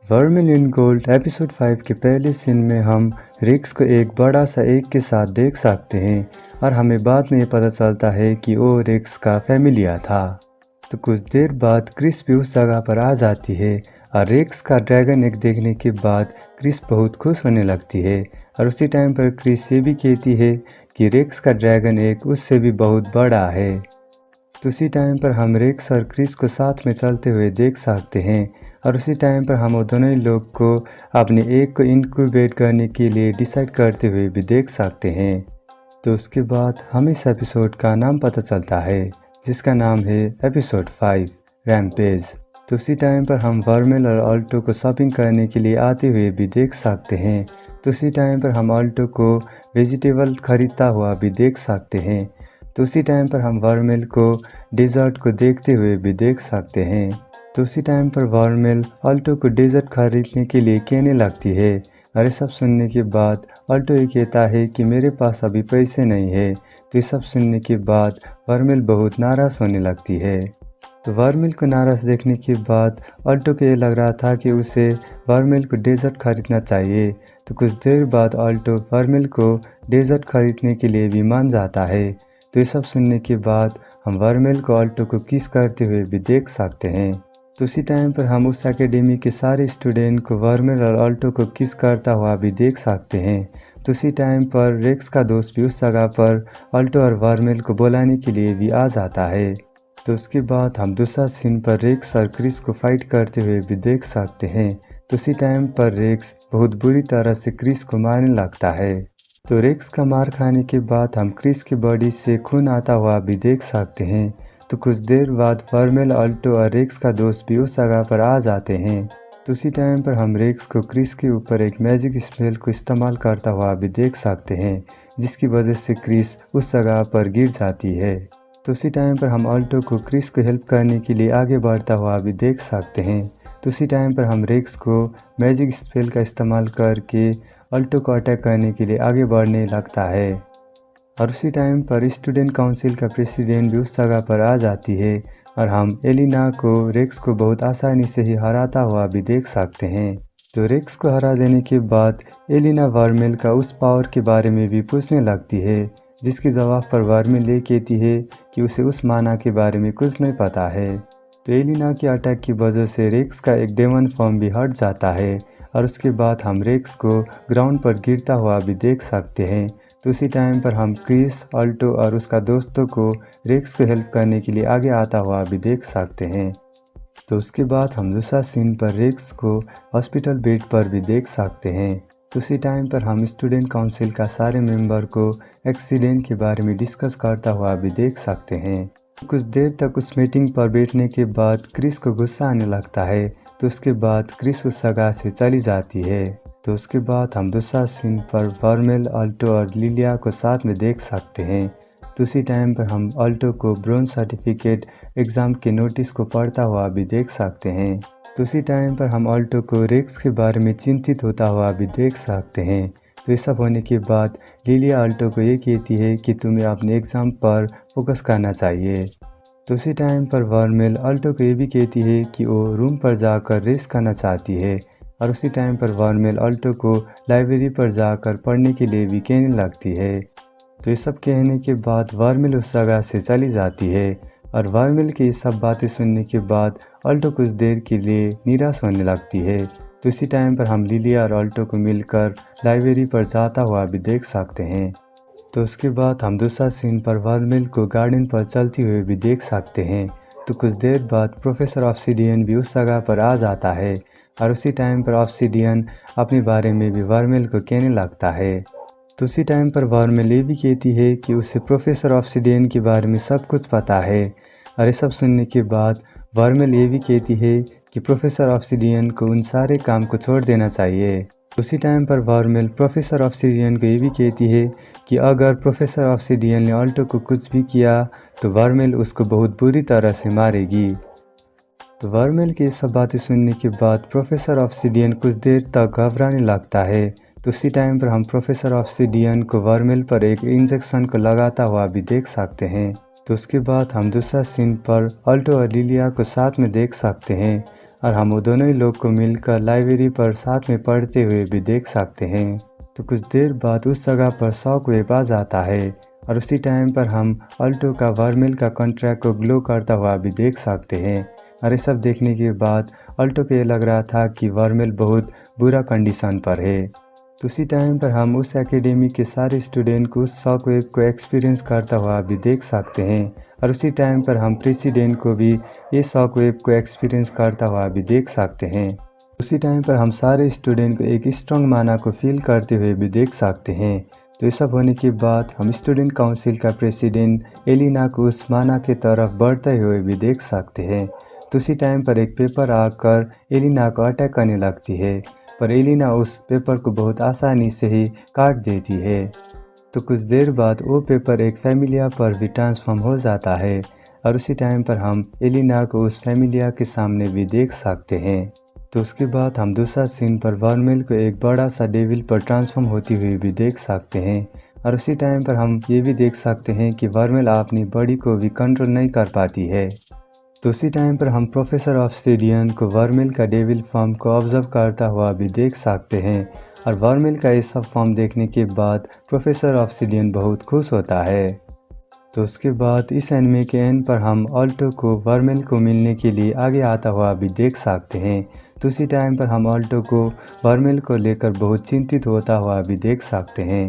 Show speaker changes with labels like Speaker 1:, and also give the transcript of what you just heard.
Speaker 1: Vermilion gold episode 5 के पहले scene में हम रिक्स को एक बड़ा सा एग के साथ देख सकते हैं और हमें बाद में ये पता चलता है कि वो रिक्स का फैमिलिया था। तो कुछ देर बाद क्रिस भी उस जगह पर आ जाती है और रिक्स का ड्रैगन एग देखने के बाद क्रिस बहुत खुश होने लगती है और उसी टाइम पर क्रिस ये भी कहती है कि रिक्स का ड्रैगन एग उससे भी बहुत बड़ा है। तो उसी टाइम पर हम रिक्स और क्रिस को साथ में चलते हुए देख सकते हैं और उसी टाइम पर हम दोनों ही लोग को अपने एग को इनक्यूबेट करने के लिए डिसाइड करते हुए भी देख सकते हैं। तो उसके बाद हमें इस एपिसोड का नाम पता चलता है जिसका नाम है एपिसोड 5 रैम्पेज। तो उसी टाइम पर हम वर्मेल और ऑल्टो को शॉपिंग करने के लिए आते हुए भी देख सकते हैं। तो उसी टाइम पर हम ऑल्टो को वेजिटेबल खरीदता हुआ भी देख सकते हैं। तो उसी टाइम पर हम वर्मेल को डेजर्ट को देखते हुए भी देख सकते हैं। तो उसी टाइम पर वर्मेल ऑल्टो को डेजर्ट खरीदने के लिए कहने लगती है और ये सब सुनने के बाद ऑल्टो ये कहता है कि मेरे पास अभी पैसे नहीं है। तो ये सब सुनने के बाद वर्मेल बहुत नाराज़ होने लगती है। तो वर्मेल को नाराज़ देखने के बाद ऑल्टो को ये लग रहा था कि उसे वर्मेल को डेजर्ट खरीदना चाहिए। तो कुछ देर बाद ऑल्टो वर्मेल को डेजर्ट खरीदने के लिए भी मान जाता है। तो ये सब सुनने के बाद हम वर्मेल को ऑल्टो को किस करते हुए भी देख सकते हैं। तो उसी टाइम पर हम उस एकेडमी के सारे स्टूडेंट को वर्मेल और ऑल्टो को किस करता हुआ भी देख सकते हैं। तो उसी टाइम पर रेक्स का दोस्त भी उस जगह पर ऑल्टो और वर्मेल को बुलाने के लिए भी आ जाता है। तो उसके बाद हम दूसरा सीन पर रेक्स और क्रिस को फाइट करते हुए भी देख सकते हैं। तो उसी टाइम पर रेक्स बहुत बुरी तरह से क्रिस को मारने लगता है। तो रेक्स का मार खाने के बाद हम क्रिस की बॉडी से खून आता हुआ भी देख सकते हैं। तो कुछ देर बाद वर्मेल, ऑल्टो और रेक्स का दोस्त भी उस जगह पर आ जाते हैं। तो उसी टाइम पर हम रेक्स को क्रिस के ऊपर एक मैजिक स्पेल को इस्तेमाल करता हुआ भी देख सकते हैं जिसकी वजह से क्रिस उस जगह पर गिर जाती है। तो उसी टाइम पर हम ऑल्टो को क्रिस को हेल्प करने के लिए आगे बढ़ता हुआ भी देख सकते हैं। तो उसी टाइम पर हम रेक्स को मैजिक स्पेल का इस्तेमाल करके ऑल्टो को अटैक करने के लिए आगे बढ़ने लगता है और उसी टाइम पर स्टूडेंट काउंसिल का प्रेसिडेंट भी उस जगह पर आ जाती है और हम एलिना को रेक्स को बहुत आसानी से ही हराता हुआ भी देख सकते हैं। तो रेक्स को हरा देने के बाद एलिना वर्मेल का उस पावर के बारे में भी पूछने लगती है जिसके जवाब पर वर्मेल ये कहती है कि उसे उस माना के बारे में कुछ नहीं पता है। तो एलिना के अटैक की वजह से रेक्स का एक डेमन फॉर्म भी हट जाता है और उसके बाद हम रेक्स को ग्राउंड पर गिरता हुआ भी देख सकते हैं। तो उसी टाइम पर हम क्रिस, ऑल्टो और उसका दोस्तों को रेक्स को हेल्प करने के लिए आगे आता हुआ भी देख सकते हैं। तो उसके बाद हम दूसरा सीन पर रेक्स को हॉस्पिटल बेड पर भी देख सकते हैं। तो उसी टाइम पर हम स्टूडेंट काउंसिल का सारे मेंबर को एक्सीडेंट के बारे में डिस्कस करता हुआ भी देख सकते हैं। कुछ देर तक उस मीटिंग पर बैठने के बाद क्रिस को गुस्सा आने लगता है। तो उसके बाद क्रिस उस जगह से चली जाती है। तो उसके बाद हम दूसरा सीन पर वर्मेल, ऑल्टो और लिलिया को साथ में देख सकते हैं। तो उसी टाइम पर हम ऑल्टो को ब्रोंज सर्टिफिकेट एग्ज़ाम के नोटिस को पढ़ता हुआ भी देख सकते हैं। तो उसी टाइम पर हम ऑल्टो को रेक्स के बारे में चिंतित होता हुआ भी देख सकते हैं। तो ये सब होने के बाद लिलिया ऑल्टो को ये कहती है कि तुम्हें अपने एग्ज़ाम पर फोकस करना चाहिए। तो उसी टाइम पर वर्मेल ऑल्टो को ये भी कहती है कि वो रूम पर जाकर रेस्ट करना चाहती है और उसी टाइम पर वर्मेल ऑल्टो को लाइब्रेरी पर जाकर पढ़ने के लिए भी कहने लगती है। तो ये सब कहने के बाद वर्मेल उस जगह से चली जाती है और वर्मेल की ये सब बातें सुनने के बाद ऑल्टो कुछ देर के लिए निराश होने लगती है। तो इसी टाइम पर हम लिलिया और ऑल्टो को मिलकर लाइब्रेरी पर जाता हुआ भी देख सकते हैं। तो उसके बाद हम दूसरा सीन पर वर्मेल को गार्डन पर चलती हुई भी देख सकते हैं। तो कुछ देर बाद प्रोफेसर ऑब्सिडियन भी उस जगह पर आ जाता है और उसी टाइम पर ऑब्सिडियन अपने बारे में भी वर्मेल को कहने लगता है। तो उसी टाइम पर वर्मेल ये भी कहती है कि उसे प्रोफेसर ऑब्सिडियन के बारे में सब कुछ पता है और ये सब सुनने के बाद वर्मेल ये भी कहती है कि प्रोफेसर ऑब्सिडियन को उन सारे काम को छोड़ देना चाहिए। उसी टाइम पर वर्मेल प्रोफेसर ऑब्सिडियन को ये भी कहती है कि अगर प्रोफेसर ऑब्सिडियन ने ऑल्टो को कुछ भी किया तो वर्मेल उसको बहुत बुरी तरह से मारेगी। तो वर्मेल की सब बातें सुनने के बाद प्रोफेसर ऑब्सिडियन कुछ देर तक घबराने लगता है। तो उसी टाइम पर हम प्रोफेसर ऑब्सिडियन को वर्मेल पर एक इंजेक्शन को लगाता हुआ भी देख सकते हैं। तो उसके बाद हम दूसरा सीन पर ऑल्टो और लिलिया को साथ में देख सकते हैं और हम वो दोनों ही लोग को मिलकर लाइब्रेरी पर साथ में पढ़ते हुए भी देख सकते हैं। तो कुछ देर बाद उस जगह पर शॉकवेव आ जाता है और उसी टाइम पर हम ऑल्टो का वर्मिल का कॉन्ट्रैक्ट को ग्लो करता हुआ भी देख सकते हैं। और ये सब देखने के बाद ऑल्टो को ये लग रहा था कि वर्मिल बहुत बुरा कंडीशन पर है। तो उसी टाइम पर हम उस एकेडमी के सारे स्टूडेंट को उस शॉकवेव को एक्सपीरियंस करता हुआ भी देख सकते हैं। और उसी टाइम पर हम प्रेसिडेंट को भी ये शॉकवेव को एक्सपीरियंस करता हुआ भी देख सकते हैं। उसी टाइम पर हम सारे स्टूडेंट को एक स्ट्रॉन्ग माना को फील करते हुए भी देख सकते हैं। तो ये सब होने के बाद हम स्टूडेंट काउंसिल का प्रेसिडेंट एलिना को उस माना की तरफ बढ़ते हुए भी देख सकते हैं। तो उसी टाइम पर एक पेपर आकर एलिना को अटैक करने लगती है, पर एलिना उस पेपर को बहुत आसानी से ही काट देती है। तो कुछ देर बाद वो पेपर एक फैमिलिया पर भी ट्रांसफॉर्म हो जाता है और उसी टाइम पर हम एलिना को उस फैमिलिया के सामने भी देख सकते हैं। तो उसके बाद हम दूसरा सीन पर वर्मिल को एक बड़ा सा डेविल पर ट्रांसफॉर्म होती हुई भी देख सकते हैं। और उसी टाइम पर हम ये भी देख सकते हैं कि वर्मिल अपनी बॉडी को भी कंट्रोल नहीं कर पाती है। तो उसी टाइम पर हम प्रोफेसर ऑब्सिडियन को वर्मिल का डेविल फॉर्म को ऑब्जर्व करता हुआ भी देख सकते हैं। और वर्मिल का ये सब फॉर्म देखने के बाद प्रोफेसर ऑब्सिडियन बहुत खुश होता है। तो उसके बाद इस एनिमे के एंड पर हम ऑल्टो को वर्मिल को मिलने के लिए आगे आता हुआ भी देख सकते हैं। तो उसी टाइम पर हम ऑल्टो को वर्मिल को लेकर बहुत चिंतित होता हुआ भी देख सकते हैं।